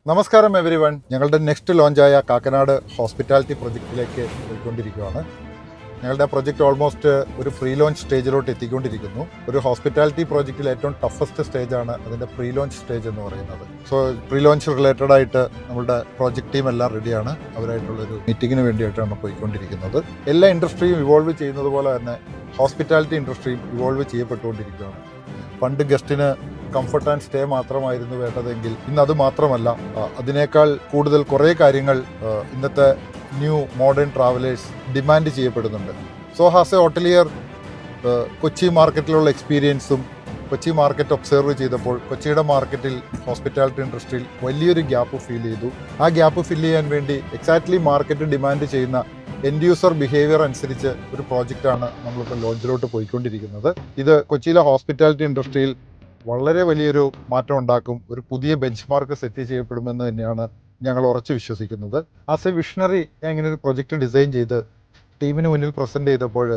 നമസ്കാരം every one. ഞങ്ങളുടെ next ലോഞ്ചായ Kakkanad hospitality പ്രൊജക്റ്റിലേക്ക് പോയിക്കൊണ്ടിരിക്കുകയാണ്. ഞങ്ങളുടെ പ്രൊജക്റ്റ് ഓൾമോസ്റ്റ് ഒരു പ്രീ ലോഞ്ച് സ്റ്റേജിലോട്ട് എത്തിക്കൊണ്ടിരിക്കുന്നു. ഒരു ഹോസ്പിറ്റാലിറ്റി പ്രോജക്റ്റിൽ ഏറ്റവും ടഫസ്റ്റ് സ്റ്റേജാണ് അതിൻ്റെ പ്രീ ലോഞ്ച് സ്റ്റേജ് എന്ന് പറയുന്നത്. സോ പ്രീ ലോഞ്ച് റിലേറ്റഡ് ആയിട്ട് നമ്മുടെ പ്രോജക്റ്റ് ടീം എല്ലാം റെഡിയാണ്. അവരായിട്ടുള്ളൊരു മീറ്റിങ്ങിന് വേണ്ടിയിട്ടാണ് പോയിക്കൊണ്ടിരിക്കുന്നത്. എല്ലാ ഇൻഡസ്ട്രിയും ഇവോൾവ് ചെയ്യുന്നത് പോലെ തന്നെ ഹോസ്പിറ്റാലിറ്റി ഇൻഡസ്ട്രിയും ഇവോൾവ് ചെയ്യപ്പെട്ടുകൊണ്ടിരിക്കുകയാണ്. പണ്ട് ഗസ്റ്റിന് കംഫർട്ട് ആൻഡ് സ്റ്റേ മാത്രമായിരുന്നു വേണ്ടതെങ്കിൽ ഇന്ന് അത് മാത്രമല്ല, അതിനേക്കാൾ കൂടുതൽ കുറേ കാര്യങ്ങൾ ഇന്നത്തെ ന്യൂ മോഡേൺ ട്രാവലേഴ്സ് ഡിമാൻഡ് ചെയ്യപ്പെടുന്നുണ്ട്. സോ ഹാസ് എ ഹോട്ടലിയർ കൊച്ചി മാർക്കറ്റിലുള്ള എക്സ്പീരിയൻസും കൊച്ചി മാർക്കറ്റ് ഒബ്സർവ് ചെയ്തപ്പോൾ കൊച്ചിയുടെ മാർക്കറ്റിൽ ഹോസ്പിറ്റാലിറ്റി ഇൻഡസ്ട്രിയിൽ വലിയൊരു ഗ്യാപ്പ് ഫീൽ ചെയ്തു. ആ ഗ്യാപ്പ് ഫില്ല് ചെയ്യാൻ വേണ്ടി എക്സാക്ട്ലി മാർക്കറ്റ് ഡിമാൻഡ് ചെയ്യുന്ന എൻഡ് യൂസർ ബിഹേവിയർ അനുസരിച്ച് ഒരു പ്രോജക്റ്റാണ് നമ്മളിപ്പോൾ ലോഞ്ചിലോട്ട് പോയിക്കൊണ്ടിരിക്കുന്നത്. ഇത് കൊച്ചിയിലെ ഹോസ്പിറ്റാലിറ്റി ഇൻഡസ്ട്രിയിൽ വളരെ വലിയൊരു മാറ്റം ഉണ്ടാക്കും, ഒരു പുതിയ ബെഞ്ച് മാർക്ക് സെറ്റ് ചെയ്യപ്പെടുമെന്ന് തന്നെയാണ് ഞങ്ങൾ ഉറച്ചു വിശ്വസിക്കുന്നത്. ആസ് എ വിഷണറി ഞാൻ ഇങ്ങനെ ഒരു പ്രൊജക്റ്റ് ഡിസൈൻ ചെയ്ത് ടീമിന് മുന്നിൽ പ്രസൻറ്റ് ചെയ്തപ്പോൾ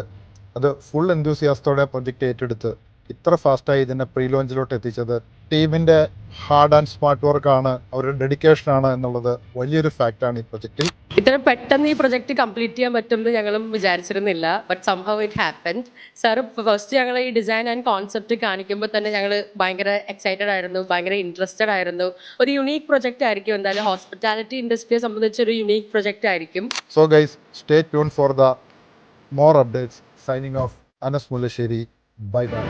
അത് ഫുൾ എന്തൂസിയാസത്തോടെ പ്രൊജക്റ്റ് ഏറ്റെടുത്ത് ഇത്ര ഫാസ്റ്റായി ഇതിനെ പ്രീ ലോഞ്ചിലോട്ട് എത്തിച്ചത് ടീമിൻ്റെ ഹാർഡ് ആൻഡ് സ്മാർട്ട് വർക്കാണ്, അവരുടെ ഡെഡിക്കേഷനാണ് എന്നുള്ളത് വലിയൊരു ഫാക്റ്റാണ് ഈ പ്രൊജക്റ്റിൽ. ഇത്ര പെട്ടെന്ന് ഈ പ്രൊജക്റ്റ് കംപ്ലീറ്റ് ചെയ്യാൻ പറ്റുമെന്ന് ഞങ്ങളും വിചാരിച്ചിരുന്നില്ല. ബട്ട് സംഭവം ഇറ്റ് ഹാപ്പൻഡ്. സാർ ഫസ്റ്റ് ഞങ്ങൾ ഈ ഡിസൈൻ ആൻഡ് കോൺസെപ്റ്റ് കാണിക്കുമ്പോൾ തന്നെ ഞങ്ങൾ ഭയങ്കര എക്സൈറ്റഡ് ആയിരുന്നു, ഭയങ്കര ഇൻട്രസ്റ്റഡ് ആയിരുന്നു. ഒരു യുണീക്ക് പ്രൊജക്റ്റ് ആയിരിക്കും, എന്തായാലും ഹോസ്പിറ്റാലിറ്റി ഇൻഡസ്ട്രിയെ സംബന്ധിച്ച് ഒരു യുണീക്ക് പ്രൊജക്റ്റ് ആയിരിക്കും. So guys, stay tune for the more updates. Signing off, Anas Mullassery. Bye bye.